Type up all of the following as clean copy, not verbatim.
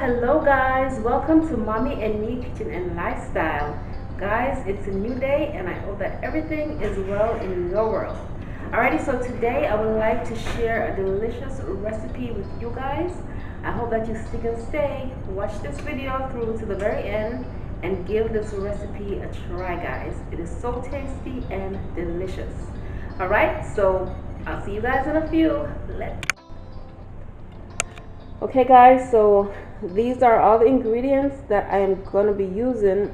Hello guys, welcome to Mommy and Me Kitchen and Lifestyle. Guys, it's a new day and I hope that everything is well in your world. Alrighty, so today I would like to share a delicious recipe with you guys. I hope that you stick and stay, watch this video through to the very end and give this recipe a try guys. It is so tasty and delicious. Alright, so I'll see you guys in a few. Okay guys, so these are all the ingredients that I am going to be using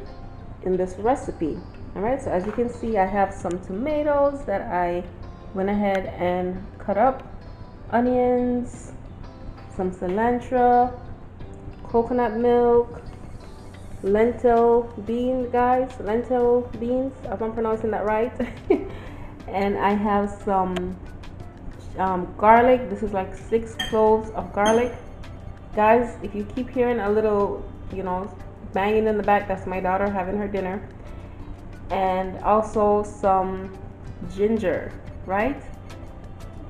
in this recipe. Alright, so as you can see, I have some tomatoes that I went ahead and cut up, onions, some cilantro, coconut milk, lentil beans, guys, lentil beans, if I'm pronouncing that right. And I have some garlic. This is like 6 cloves of garlic. Guys, if you keep hearing a little, banging in the back, that's my daughter having her dinner. And also some ginger, right?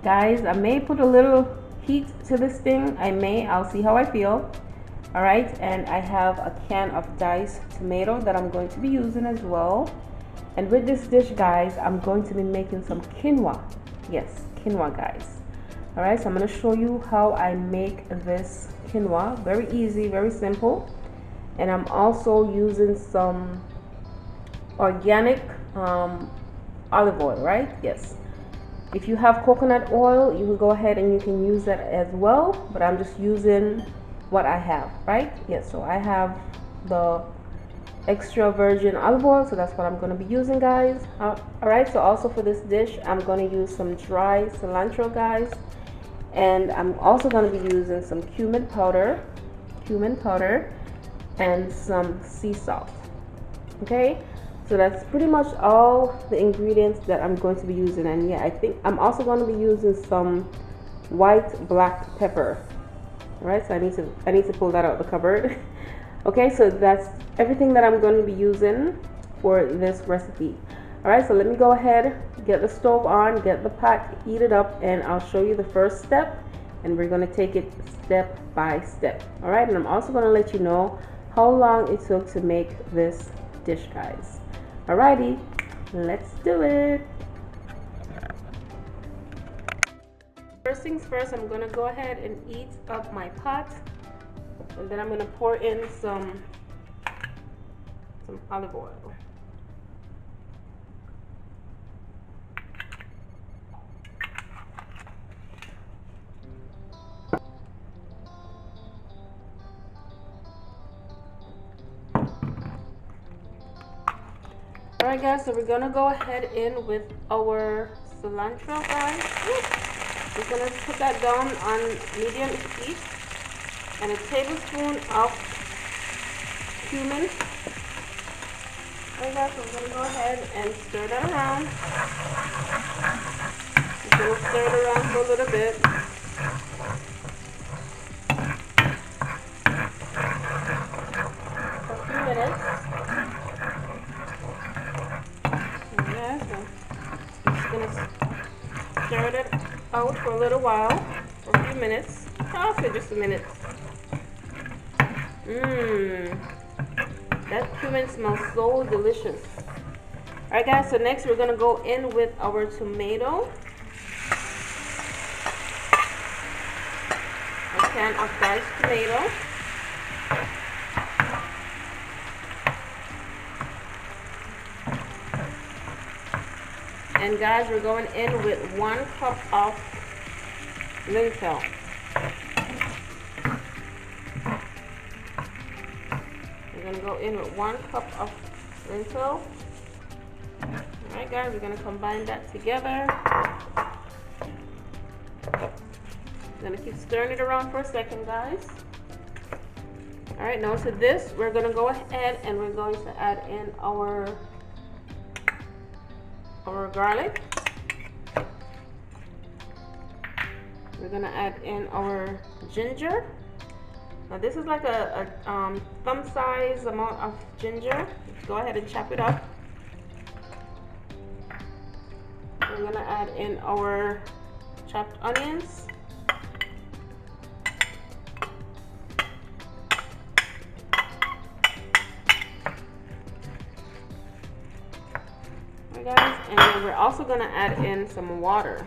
Guys, I may put a little heat to this thing. I'll see how I feel. All right, and I have a can of diced tomato that I'm going to be using as well. And with this dish, guys, I'm going to be making some quinoa. Yes, quinoa, guys. All right, so I'm going to show you how I make this quinoa. Very easy, very simple. And I'm also using some organic olive oil, right? Yes. If you have coconut oil, you can go ahead and you can use that as well, but I'm just using what I have, right? Yes, so I have the extra virgin olive oil, so that's what I'm going to be using, guys. All right, so also for this dish, I'm going to use some dry cilantro, guys. And I'm also going to be using some cumin powder, and some sea salt. Okay, so that's pretty much all the ingredients that I'm going to be using. And yeah, I think I'm also going to be using some white black pepper. All right, so I need to pull that out of the cupboard. Okay, so that's everything that I'm going to be using for this recipe. All right, so let me go ahead, get the stove on, get the pot heated up, and I'll show you the first step, and we're going to take it step by step. All right, and I'm also going to let you know how long it took to make this dish, guys. Alrighty, let's do it. First things first, I'm going to go ahead and heat up my pot, and then I'm going to pour in some olive oil. Alright guys, so we're gonna go ahead in with our cilantro, guys. We're gonna put that down on medium heat, and a tablespoon of cumin. Alright guys, so we're gonna go ahead and stir that around. We're gonna stir it around for a little bit. For a few minutes. Stir it out for a little while, for a few minutes. I'll say just a minute. That cumin smells so delicious. Alright guys, so next we're gonna go in with our tomato. A can of diced tomato. And guys, we're going in with 1 cup of lentil. We're going to go in with 1 cup of lentil. Alright guys, we're going to combine that together. I'm going to keep stirring it around for a second, guys. Alright, now to this, we're going to go ahead and we're going to add in our garlic. We're gonna add in our ginger. Now this is like a thumb size amount of ginger. Go ahead and chop it up. We're gonna add in our chopped onions. we're also gonna add in some water.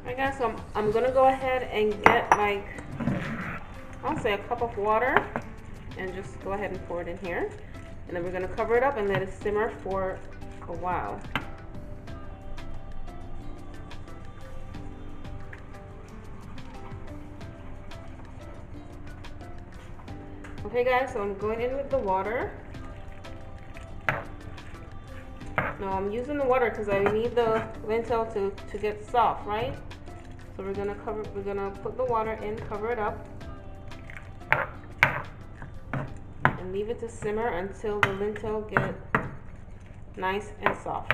Alright guys, so I'm gonna go ahead and get like, I'll say a cup of water and just go ahead and pour it in here. And then we're gonna cover it up and let it simmer for a while. Okay guys, so I'm going in with the water. No, I'm using the water because I need the lentil to get soft, right? So we're gonna put the water in, cover it up, and leave it to simmer until the lentil get nice and soft.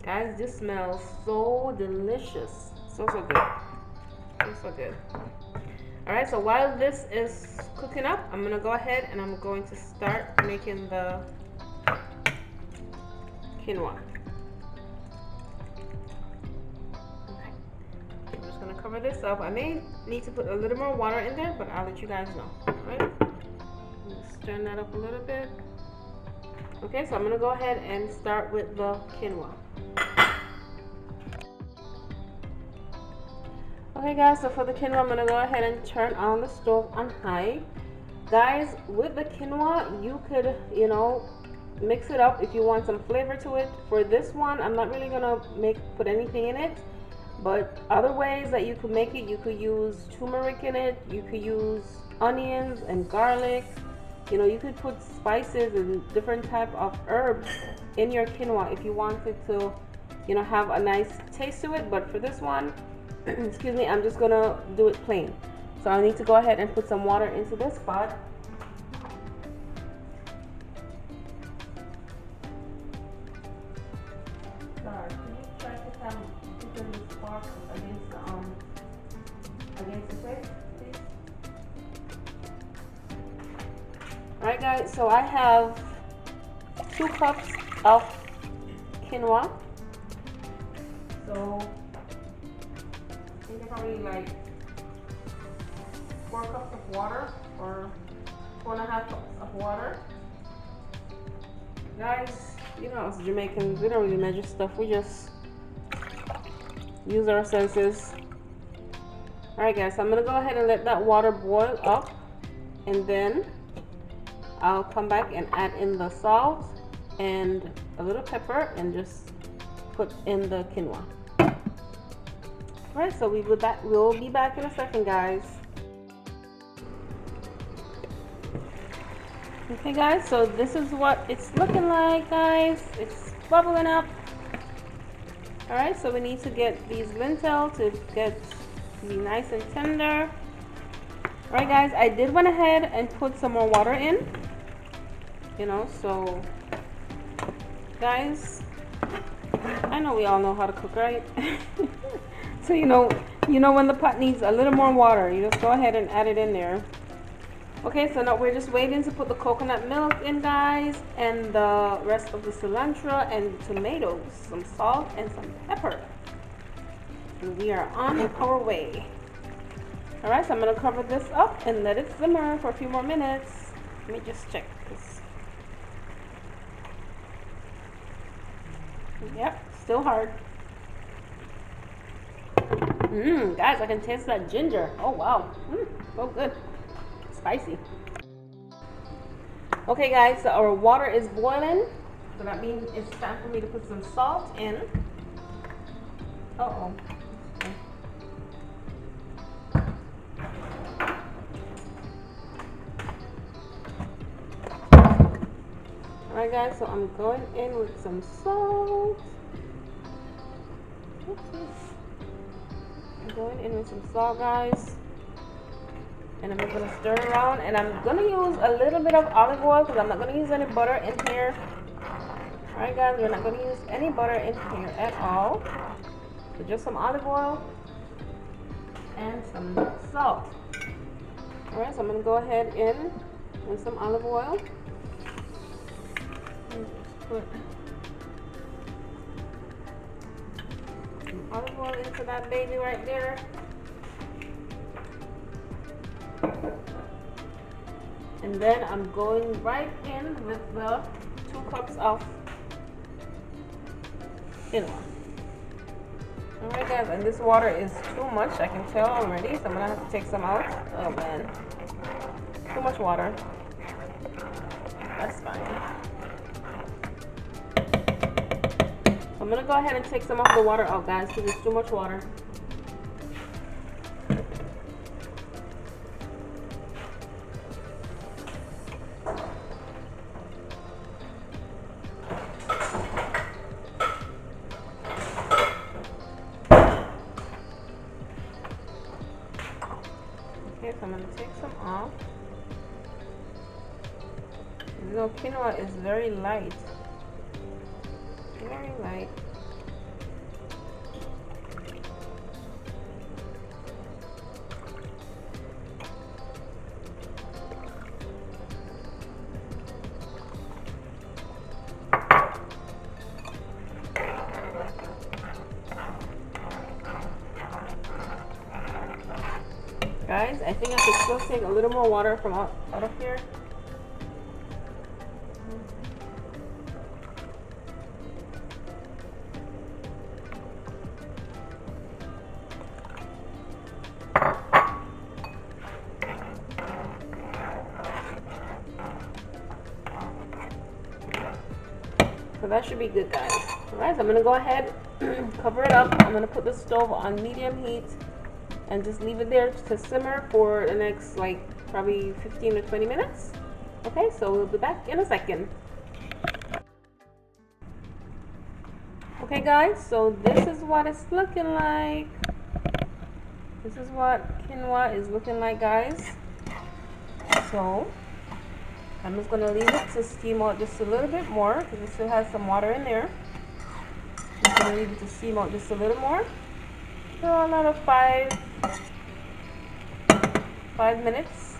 Guys, this smells so delicious. So good. So good. Alright, so while this is cooking up, I'm gonna go ahead and I'm going to start making the quinoa. Okay. I'm just gonna cover this up. I may need to put a little more water in there, but I'll let you guys know. Alright? Just stir that up a little bit. Okay, so I'm gonna go ahead and start with the quinoa. Okay guys, so for the quinoa, I'm going to go ahead and turn on the stove on high. Guys, with the quinoa, you could, mix it up if you want some flavor to it. For this one, I'm not really going to put anything in it. But other ways that you could make it, you could use turmeric in it. You could use onions and garlic. You could put spices and different type of herbs in your quinoa if you wanted to, have a nice taste to it. But for this one, excuse me, I'm just gonna do it plain. So I need to go ahead and put some water into this pot. Sorry, can you try to have keeping the spark against the plate, please? Alright guys, so I have 2 cups of quinoa. So I think probably like 4 cups of water or 4.5 cups of water. Guys, us Jamaicans, we don't really measure stuff. We just use our senses. Alright guys, so I'm going to go ahead and let that water boil up. And then I'll come back and add in the salt and a little pepper and just put in the quinoa. Alright, so we'll be back in a second, guys. Okay guys, so this is what it's looking like, guys. It's bubbling up. Alright, so we need to get these lentils to be nice and tender. Alright guys, I did went ahead and put some more water in. So guys, I know we all know how to cook, right? So you know when the pot needs a little more water, you just go ahead and add it in there. Okay, so now we're just waiting to put the coconut milk in, guys, and the rest of the cilantro and tomatoes, some salt and some pepper. And we are on our way. Alright, so I'm gonna cover this up and let it simmer for a few more minutes. Let me just check this. Yep, still hard. Guys, I can taste that ginger. Oh wow, so good. Spicy. Okay guys, so our water is boiling. So that means it's time for me to put some salt in. Uh-oh. Okay. Alright guys, so I'm going in with some salt. I'm going in with some salt, guys. And I'm just going to stir it around. And I'm going to use a little bit of olive oil because I'm not going to use any butter in here. Alright guys, we're not going to use any butter in here at all. So just some olive oil and some salt. Alright, so I'm going to go ahead in with some olive oil. And just put some olive oil into that baby right there. And then I'm going right in with the 2 cups of quinoa. Alright guys, and this water is too much, I can tell already, so I'm gonna have to take some out. Oh man, too much water. That's fine. So I'm gonna go ahead and take some of the water out, guys, because it's too much water. Okay, so I'm going to take some off. You know, quinoa is very light. Very light. Guys, I think I could still take a little more water from out of here. So that should be good, guys. Alright, so I'm going to go ahead, cover it up. I'm going to put the stove on medium heat and just leave it there to simmer for the next, like, probably 15 or 20 minutes. Okay, so we'll be back in a second. Okay, guys, so this is what it's looking like. This is what quinoa is looking like, guys. So I'm just going to leave it to steam out just a little bit more because it still has some water in there. I'm just going to leave it to steam out just a little more. So another 5 minutes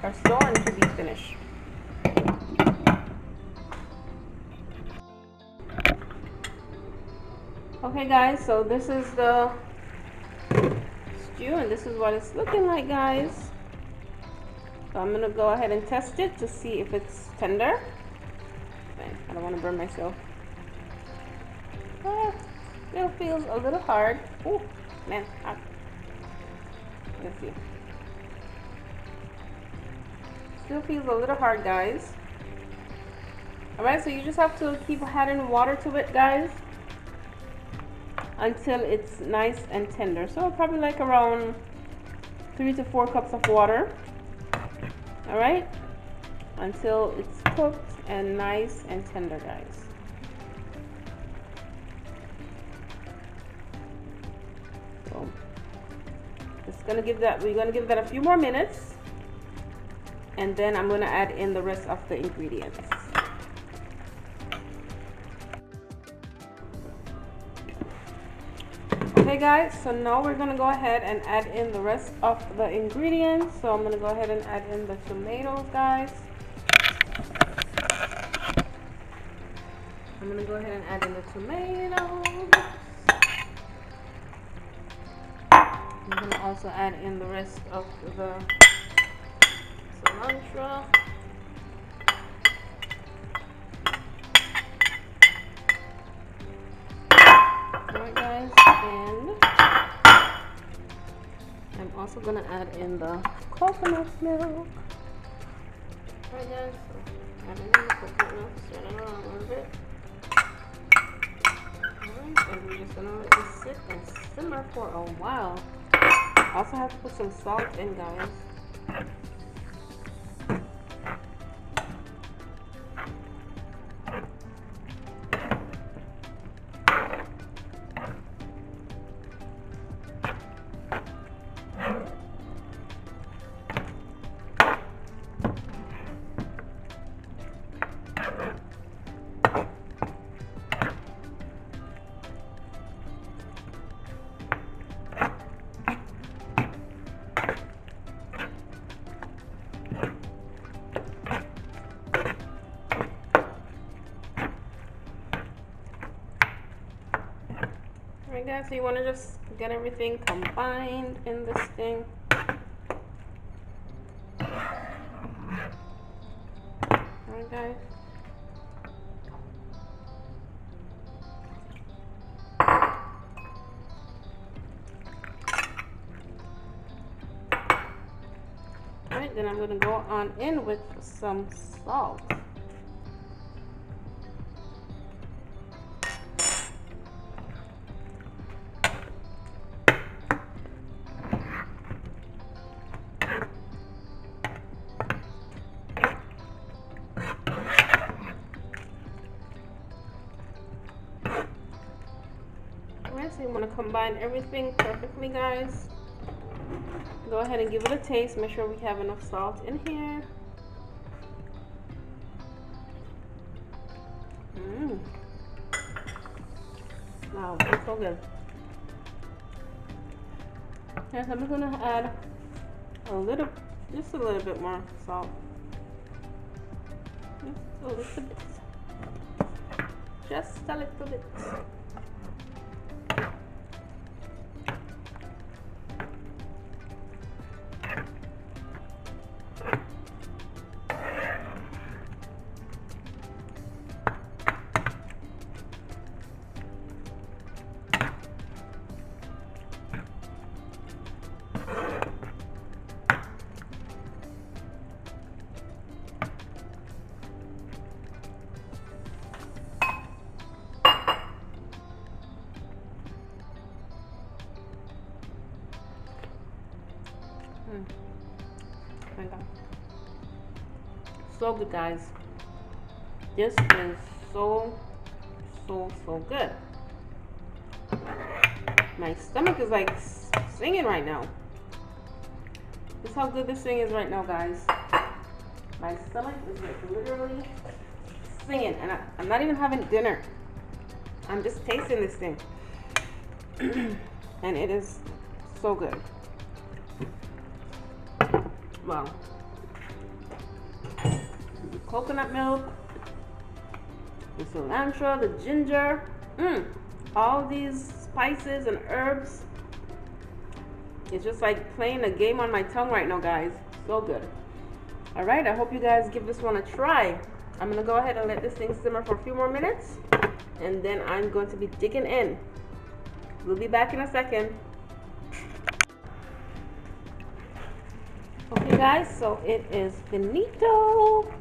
or so and it should be finished. Okay guys, so this is the stew and this is what it's looking like, guys. So I'm gonna go ahead and test it to see if it's tender. Man, I don't want to burn myself. Still feels a little hard. Oh man, hot. Let's see. Still feels a little hard, guys. Alright, so you just have to keep adding water to it, guys, until it's nice and tender. So probably like around 3 to 4 cups of water. Alright, until it's cooked and nice and tender, guys. So it's gonna give that, we're gonna give that a few more minutes, and then I'm gonna add in the rest of the ingredients. Okay guys, so now we're gonna go ahead and add in the rest of the ingredients. So I'm gonna go ahead and add in the tomatoes, guys. I'm gonna go ahead and add in the tomatoes. I'm gonna also add in the rest of the cilantro. Alright guys, and I'm also gonna add in the coconut milk. Alright guys, so add in the coconut milk, stir it around a little bit. Alright, and we're just gonna let this sit and simmer for a while. I also have to put some salt in, guys. Alright guys, so you want to just get everything combined in this thing. Alright guys. Alright, then I'm gonna go on in with some salt. So you want to combine everything perfectly, guys. Go ahead and give it a taste. Make sure we have enough salt in here. Wow, it's so good. Yes, I'm going to add just a little bit more salt. Just a little bit. Just a little bit. So good, guys. This is so good. My stomach is like singing right now. This is how good this thing is right now, guys. My stomach is like literally singing, and I'm not even having dinner. I'm just tasting this thing. And it is so good. Wow. The coconut milk, the cilantro, the ginger, all these spices and herbs. It's just like playing a game on my tongue right now, guys. So good. All right, I hope you guys give this one a try. I'm gonna go ahead and let this thing simmer for a few more minutes, and then I'm going to be digging in. We'll be back in a second. Okay guys, so it is finito.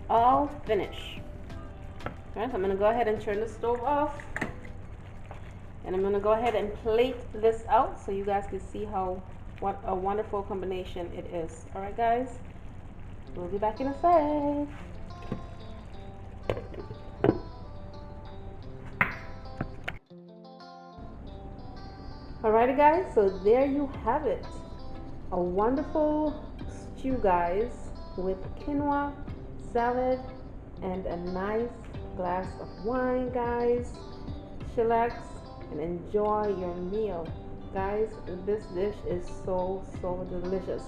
All finished. All right, I'm gonna go ahead and turn the stove off, and I'm gonna go ahead and plate this out so you guys can see what a wonderful combination it is. All right guys, we'll be back in a sec. Alrighty guys, so there you have it. A wonderful stew, guys, with quinoa, salad, and a nice glass of wine, guys. Chillax and enjoy your meal. Guys, this dish is so delicious.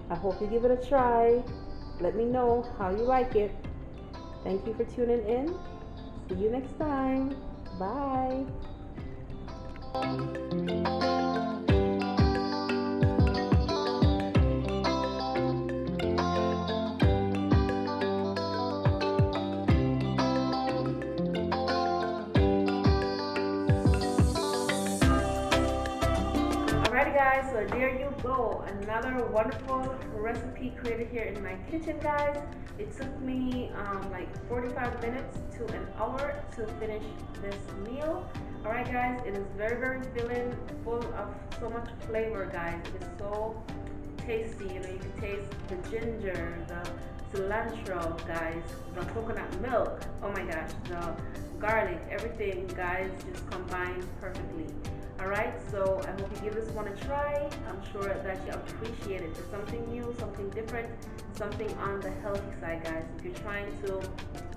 I hope you give it a try. Let me know how you like it. Thank you for tuning in. See you next time. Bye. Alrighty guys, so there you go. Another wonderful recipe created here in my kitchen, guys. It took me like 45 minutes to an hour to finish this meal. Alright guys, it is very filling, full of so much flavor, guys. It is so tasty. You know, you can taste the ginger, the cilantro, guys, the coconut milk, oh my gosh, the garlic, everything, guys, just combined perfectly. Alright, so I hope you give this one a try. I'm sure that you appreciate it. It's something new, something different, something on the healthy side, guys. If you're trying to,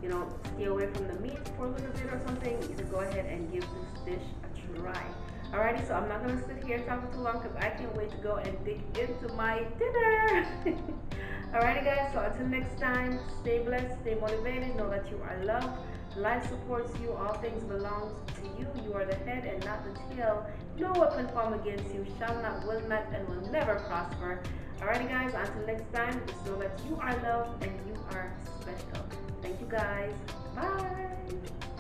you know, stay away from the meat for a little bit or something, you can go ahead and give this dish a try. Alrighty, so I'm not going to sit here talking too long because I can't wait to go and dig into my dinner. Alrighty guys, so until next time, stay blessed, stay motivated, know that you are loved. Life supports you, all things belong to you. You are the head and not the tail. No weapon formed against you shall not, will not, and will never prosper. Alrighty, guys, until next time, just know that you are loved and you are special. Thank you, guys. Bye.